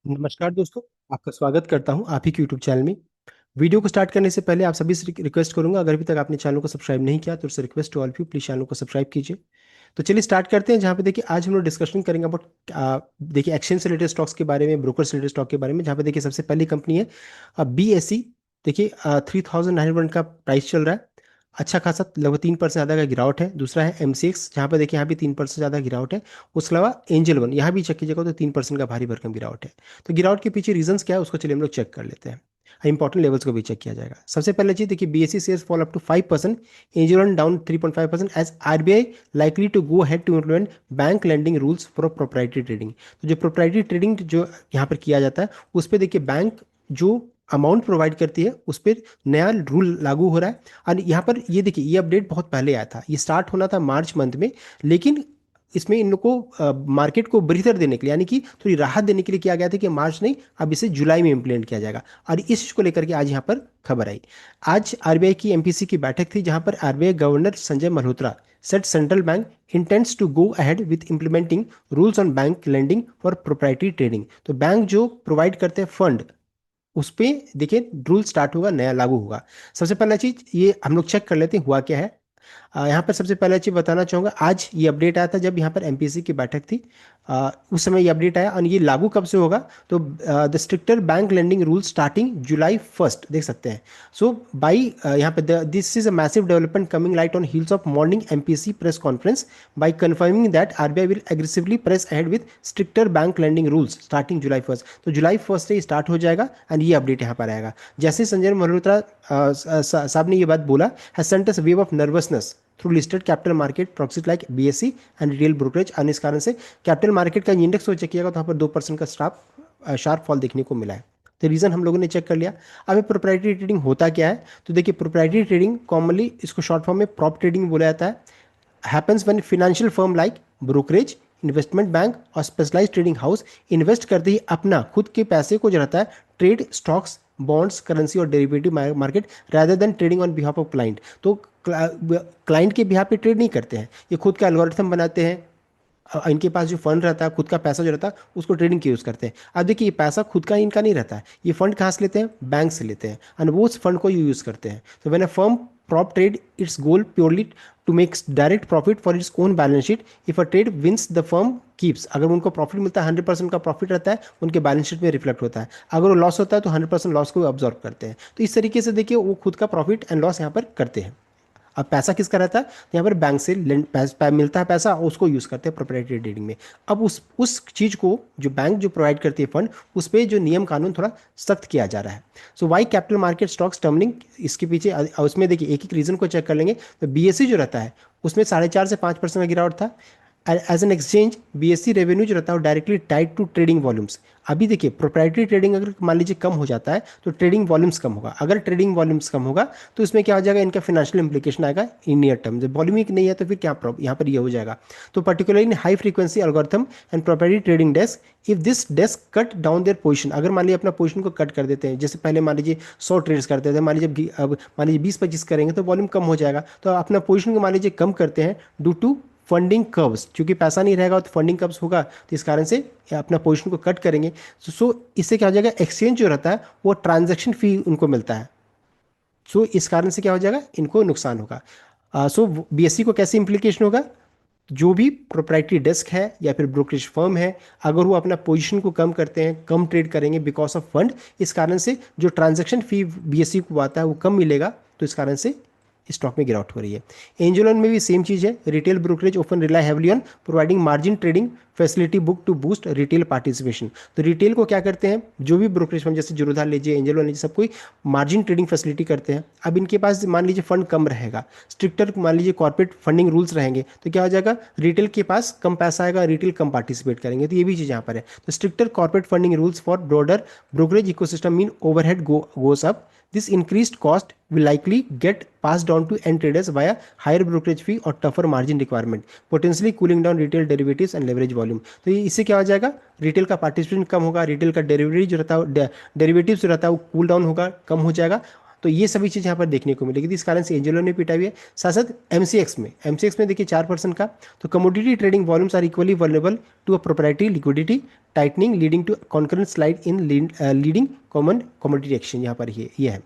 नमस्कार दोस्तों। आपका स्वागत करता हूं आप ही के यूट्यूब चैनल में। वीडियो को स्टार्ट करने से पहले आप सभी से रिक्वेस्ट करूंगा, अगर अभी तक आपने चैनल को सब्सक्राइब नहीं किया तो request to all of you, please channel को सब्सक्राइब कीजिए। तो चलिए स्टार्ट करते हैं। जहाँ पे देखिए आज हम लोग डिस्कशन करेंगे अबाउट देखिए एक्सचेंज से रिलेटेड स्टॉक्स के बारे में, ब्रोकर से रिलेटेड स्टॉक के बारे में। जहाँ पे देखिए सबसे पहली कंपनी है BSE। देखिए 3091 का प्राइस चल रहा है। अच्छा खासा लगभग 3% ज़्यादा का गिरावट है। दूसरा है MCX, जहाँ पे देखिए यहाँ भी 3% ज़्यादा गिरावट है। उसके अलावा एंजल वन, यहाँ भी चेक कीजिएगा तो 3% का भारी भरकम गिरावट है। तो गिरावट के पीछे रीजंस क्या है उसको चलिए हम लोग चेक कर लेते हैं। इंपॉर्टेंट लेवल्स को भी चेक किया जाएगा। सबसे पहले चीज देखिए BSE shares fall up to 5%, Angel One down 3.5% as RBI likely to go head to implement bank lending rules for proprietary trading. तो जो प्रोप्राइटरी ट्रेडिंग जो यहाँ पर किया जाता है उस पर देखिए बैंक जो अमाउंट प्रोवाइड करती है उस पर नया रूल लागू हो रहा है। और यहाँ पर ये देखिए ये अपडेट बहुत पहले आया था, ये स्टार्ट होना था मार्च मंथ में, लेकिन इसमें इन लोग को मार्केट को ब्रीथर देने के लिए यानी कि थोड़ी राहत देने के लिए किया गया था कि मार्च नहीं, अब इसे जुलाई में इम्प्लीमेंट किया जाएगा। और इस चीज को लेकर के आज यहाँ पर खबर आई। आज RBI की MPC की बैठक थी, जहां पर RBI governor Sanjay Malhotra set central bank intents to go ahead with implementing rules on bank lending for proprietary trading. तो बैंक जो प्रोवाइड करते हैं फंड उस पे देखिए रूल स्टार्ट होगा, नया लागू होगा। सबसे पहला चीज ये हम लोग चेक कर लेते हैं हुआ क्या है। यहाँ पर सबसे पहला चीज बताना चाहूंगा, आज ये अपडेट आया था जब यहाँ पर MPC की बैठक थी। उस समय ये अपडेट आया और ये लागू कब से होगा तो the stricter bank lending rule starting July 1 देख सकते हैं। सो बाई यहाँ पे this is a massive development coming right on heels of morning MPC press conference by confirming that RBI will aggressively press ahead with stricter bank lending rules starting July 1। तो जुलाई 1 से start हो जाएगा and ये update यहाँ पर आएगा। जैसे संजय मल्होत्रा साहब ने ये बात बोला, has sent us wave of nervousness through listed capital market proxies like BSE and retail brokerage. और इस कारण से कैपिटल मार्केट का इंडेक्स को चेक किया तो यहाँ पर 2% का शार्प फॉल देखने को मिला है। तो रीजन हम लोगों ने चेक कर लिया। अब प्रोप्राइटरी ट्रेडिंग होता क्या है तो देखिए प्रोप्राइटरी ट्रेडिंग कॉमनली इसको शॉर्ट फॉर्म में प्रॉप ट्रेडिंग बोला जाता है। Happens when financial firm like brokerage, investment bank और स्पेशलाइज्ड ट्रेडिंग हाउस इन्वेस्ट करते ही अपना खुद के पैसे को जो रहता है ट्रेड स्टॉक्स, बॉन्ड्स, करेंसी और derivative market rather than trading on behalf of client. तो क्लाइंट के बिहाफ पे ट्रेड नहीं करते हैं, ये खुद का एल्गोरिथम बनाते हैं। इनके पास जो फंड रहता है, खुद का पैसा जो रहता है उसको ट्रेडिंग के यूज़ करते हैं। अब देखिए ये पैसा खुद का इनका नहीं रहता है, ये फंड कहाँ से लेते हैं, बैंक से लेते हैं और वो उस फंड को यूज़ करते हैं। तो when a firm prop trade its goal purely to make direct profit for its own balance sheet, if a trade wins the firm keeps, अगर उनको प्रॉफिट मिलता है 100% का प्रॉफिट रहता है उनके बैलेंस शीट में रिफ्लेक्ट होता है। अगर वो लॉस होता है तो 100% लॉस को ऑब्जॉर्व करते हैं। तो इस तरीके से देखिए वो खुद का प्रॉफिट एंड लॉस यहाँ पर करते हैं। अब पैसा किसका रहता है तो यहाँ पर बैंक से मिलता है पैसा, उसको यूज़ करते हैं प्रोप्राइटरी ट्रेडिंग में। अब उस चीज़ को जो बैंक जो प्रोवाइड करती है फंड, उस पर जो नियम कानून थोड़ा सख्त किया जा रहा है। सो वाई कैपिटल मार्केट स्टॉक्स टर्मनिंग, इसके पीछे उसमें देखिए एक एक रीजन को चेक कर लेंगे। तो BSE जो रहता है उसमें 4.5 से 5% का गिरावट था। As an exchange BSE revenue जो रहता है वो directly tied to trading volumes. अभी देखिए प्रोप्राइटरी ट्रेडिंग अगर मान लीजिए कम हो जाता है तो ट्रेडिंग वॉल्यूम्स कम होगा। अगर ट्रेडिंग वॉल्यूम्स कम होगा तो इसमें क्या हो जाएगा, इनका फाइनेंशियल इंप्लीकेशन आएगा इन नियर टर्म। जब वॉल्यूम ही नहीं है तो फिर क्या यहाँ पर ये हो जाएगा। तो particularly in high frequency algorithm and proprietary trading desk, if this desk cut down their position, अगर मान लीजिए अपना पोजीशन को कट कर देते हैं, जैसे पहले मान लीजिए 100 ट्रेड्स करते थे, मान लीजिए अब मान लीजिए 20-25 करेंगे तो वॉल्यूम कम हो जाएगा। तो अपना पोजीशन को मान लीजिए कम करते हैं ड्यू टू फंडिंग कर्व्स, क्योंकि पैसा नहीं रहेगा तो फंडिंग कर्व्स होगा, तो इस कारण से अपना पोजीशन को कट करेंगे। सो इससे क्या हो जाएगा, एक्सचेंज जो रहता है वो ट्रांजैक्शन फी उनको मिलता है। सो इस कारण से क्या हो जाएगा, इनको नुकसान होगा। सो BSE को कैसे इंप्लीकेशन होगा, जो भी प्रोप्राइटरी डेस्क है या फिर ब्रोकरेज फर्म है, अगर वो अपना पोजीशन को कम करते हैं, कम ट्रेड करेंगे बिकॉज ऑफ फंड, इस कारण से जो ट्रांजैक्शन फी BSE को आता है वो कम मिलेगा। तो इस कारण से स्टॉक में गिरावट हो रही है। एंजल वन में भी सेम चीज़ है। Retail brokerage open rely heavily on providing margin trading facility book to boost retail participation. तो रिटेल को क्या करते हैं, जो भी ब्रोकरेज फर्म जैसे जीरोधा लीजिए, एंजल वन लीजिए, सब कोई मार्जिन ट्रेडिंग फैसिलिटी करते हैं। अब इनके पास मान लीजिए फंड कम रहेगा, स्ट्रिक्टर मान लीजिए कॉर्पोरेट फंडिंग रूल्स रहेंगे, तो क्या हो जाएगा, रिटेल के पास कम पैसा आएगा, रिटेल कम पार्टिसिपेट करेंगे। तो ये भी चीज़ यहाँ पर है। तो stricter corporate funding rules for broader brokerage ecosystem mean overhead goes up. This increased cost will likely get passed on to end traders via higher brokerage fee or tougher margin requirement, potentially cooling down retail derivatives and leverage volume। तो ये इससे क्या हो जाएगा, retail का participation कम होगा, retail का derivative जो रहता है वो कूल डाउन होगा, कम हो जाएगा। तो ये सभी चीज़ यहाँ पर देखने को मिलेगी, तो इस कारण से एंजेलो ने पिटा हुई है। साथ साथ एमसीएक्स में देखिए 4% का, तो commodity trading volumes are equally vulnerable to a proprietary liquidity tightening leading to concurrent slide in leading common commodity exchange, यहाँ पर ये है।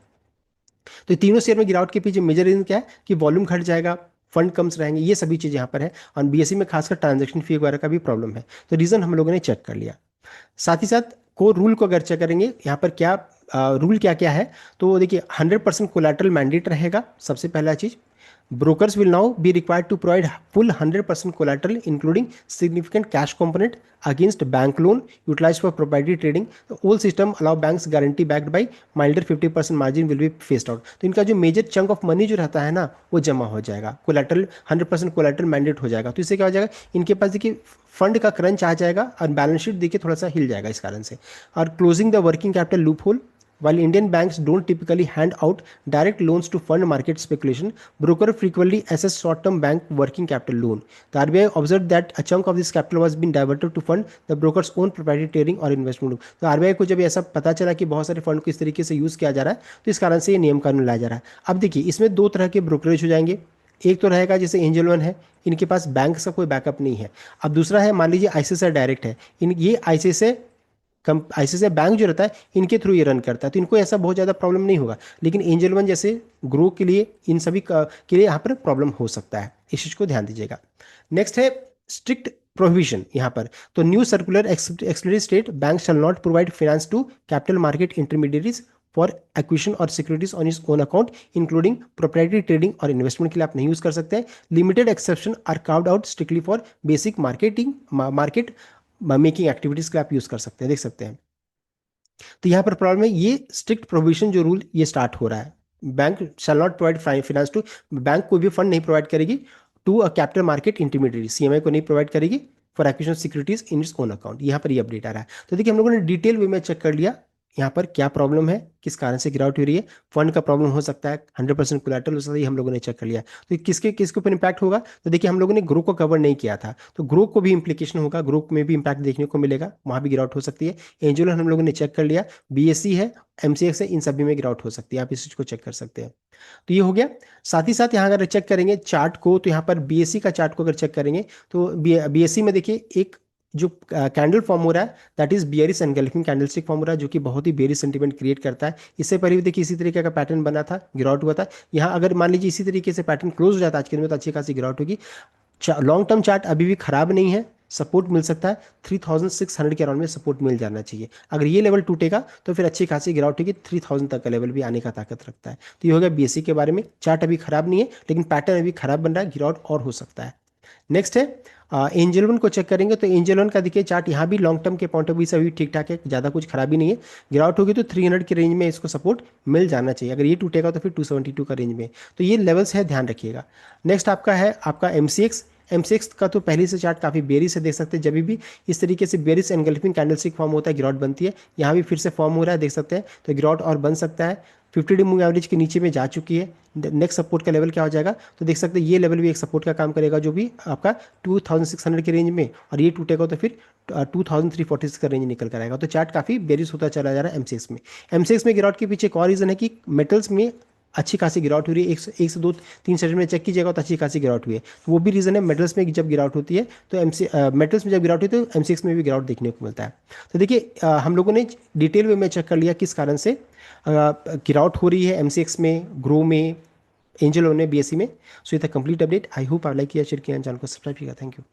तो तीनों शेयर में गिरावट के पीछे मेजर रीजन क्या है कि वॉल्यूम घट जाएगा, फंड कम्स रहेंगे, ये सभी चीज़ यहाँ पर है। और बीएसई में खासकर ट्रांजैक्शन फी वगैरह का भी प्रॉब्लम है, तो रीजन हम लोगों ने चेक कर लिया। साथ ही साथ रूल को अगर चेक करेंगे यहाँ पर क्या रूल क्या क्या है, तो देखिए 100% कोलैटरल मैंडेट रहेगा, सबसे पहला चीज। Brokers will now be required to provide full 100% collateral, including significant cash component against bank loan utilized for proprietary trading. The whole system allow banks guarantee backed by milder 50% margin will be phased out. तो इनका जो major chunk of money जो रहता है ना, वो जमा हो जाएगा, कोलैटरल 100% कोलैटरल मैंडेट हो जाएगा। तो इससे क्या हो जाएगा, इनके पास देखिए फंड का क्रंच आ जाएगा और बैलेंस शीट देखिए थोड़ा सा हिल जाएगा इस कारण से। और closing the working capital loop hole, while Indian banks don't typically hand out direct loans to fund market speculation, broker frequently assess short-term bank working capital loan. The RBI observed that a chunk of this capital was being diverted to fund the broker's own proprietary trading or investment. तो RBI को जब ऐसा पता चला कि बहुत सारे fund को इस तरीके से यूज किया जा रहा है, तो इस कारण से ये नियम कानून लाया जा रहा है। अब देखिए इसमें दो तरह के ब्रोकरेज हो जाएंगे। एक तो रहेगा जैसे एंजल वन है, इनके पास बैंक का कोई बैकअप नहीं है। अब दूसरा है, मान लीजिए आईसीआईसीआई डायरेक्ट है, ये आईसीआईसीआई बैंक जो रहता है इनके थ्रू ये रन करता है, तो इनको ऐसा बहुत ज़्यादा प्रॉब्लम नहीं होगा। लेकिन एंजल वन जैसे ग्रो के लिए, इन सभी के लिए यहाँ पर प्रॉब्लम हो सकता है, इस चीज़ को ध्यान दीजिएगा। नेक्स्ट है स्ट्रिक्ट प्रोहिबिशन यहाँ पर। तो new circular explicitly state bank shall not provide finance to capital market intermediaries for acquisition और securities on its own account including proprietary trading और इन्वेस्टमेंट के लिए आप नहीं यूज कर सकते हैं। Limited exception are carved out strictly for basic market making activities के लिए आप यूज कर सकते हैं, देख सकते हैं। तो यहाँ पर प्रॉब्लम है, ये स्ट्रिक्ट प्रोविजन जो रूल ये स्टार्ट हो रहा है, bank shall not provide finance to, bank कोई भी फंड नहीं प्रोवाइड करेगी to a capital market intermediate, CMI को नहीं प्रोवाइड करेगी for acquisition securities in its own account. यहाँ पर ये अपडेट आ रहा है। तो देखिए हम लोगों ने डिटेल वे में चेक कर लिया यहाँ पर क्या प्रॉब्लम है, किस कारण से गिरावट हो रही है। फंड का प्रॉब्लम हो सकता है, 100% कोलैटरल हो सकता है, ये हम लोगों ने चेक कर लिया। तो किसके ऊपर इंपैक्ट होगा, तो देखिए हम लोगों ने ग्रो को कवर नहीं किया था, तो ग्रो को भी इंप्लीकेशन होगा, ग्रो में भी इंपैक्ट देखने को मिलेगा, वहां भी गिरावट हो सकती है। एंजुलर हम लोगों ने चेक कर लिया, बीएससी है, एमसीएक्स है, इन सभी में गिरावट हो सकती है, आप इस चीज को चेक कर सकते हैं। तो ये हो गया। साथ ही साथ यहाँ अगर चेक करेंगे चार्ट को, तो यहाँ पर बीएससी का चार्ट को अगर चेक करेंगे तो बीएससी में देखिए एक जो कैंडल फॉर्म हो रहा है that is bearish engulfing candlestick form हो रहा है, जो कि बहुत ही बेरिश सेंटीमेंट क्रिएट करता है। इससे पहले भी देखिए इसी तरीके का पैटर्न बना था, गिरावट हुआ था। यहाँ अगर मान लीजिए इसी तरीके से पैटर्न क्लोज हो जाता है आज के दिन में, तो अच्छी खासी गिरावट होगी। लॉन्ग टर्म चार्ट अभी भी खराब नहीं है, सपोर्ट मिल सकता है 3600 के अराउंड में, सपोर्ट मिल जाना चाहिए। अगर ये लेवल टूटेगा तो फिर अच्छी खासी गिरावट होगी, 3000 तक का लेवल भी आने का ताकत रखता है। तो ये हो गया बीएससी के बारे में। चार्ट अभी खराब नहीं है, लेकिन पैटर्न अभी खराब बन रहा है, गिरावट और हो सकता है। नेक्स्ट है एंजल वन को चेक करेंगे, तो एंजल वन का देखिए चार्ट यहाँ भी लॉन्ग टर्म के पॉइंट ऑफ व्यू से अभी ठीक ठाक है, ज़्यादा कुछ खराबी नहीं है। गिरावट होगी तो 300 के रेंज में इसको सपोर्ट मिल जाना चाहिए, अगर ये टूटेगा तो फिर 272 का रेंज में। तो ये लेवल्स है, ध्यान रखिएगा। नेक्स्ट आपका है आपका एमसीएक्स का तो पहले से चार्ट काफ़ी बेरिश से देख सकते हैं, जब भी इस तरीके से बेरिश एनगल्फिंग कैंडलस्टिक फॉर्म होता है गिरावट बनती है। यहाँ भी फिर से फॉर्म हो रहा है, देख सकते हैं, तो गिरावट और बन सकता है। 50 मूविंग एवरेज के नीचे में जा चुकी है। नेक्स्ट सपोर्ट का लेवल क्या हो जाएगा, तो देख सकते हैं ये लेवल भी एक सपोर्ट का काम करेगा, जो भी आपका 2600 के रेंज में, और ये टूटेगा तो फिर 2346 का रेंज निकल कर आएगा। तो चार्ट काफ़ी बेरिश होता चला जा रहा है एमसीएक्स में। एमसीएक्स में गिरावट के पीछे एक और रीज़न है कि मेटल्स में अच्छी खासी गिरावट हो रही है। एक से दो तीन सेशन में चेक कीजिएगा तो अच्छी खासी गिरावट हुई है, तो वो भी रीज़न है। मेटल्स में जब गिरावट होती है तो मेटल्स में जब गिरावट होती है तो एमसीएक्स में भी गिरावट देखने को मिलता है। तो देखिए हम लोगों ने डिटेल वे में चेक कर लिया किस कारण से गिरावट हो रही है एमसीएक्स में, ग्रो में, एंजल वन में, बीएससी में। सो ये था कंप्लीट अपडेट। आई होप आप लाइक किया, शेयर किया, चैनल को सब्सक्राइब किया। Thank you.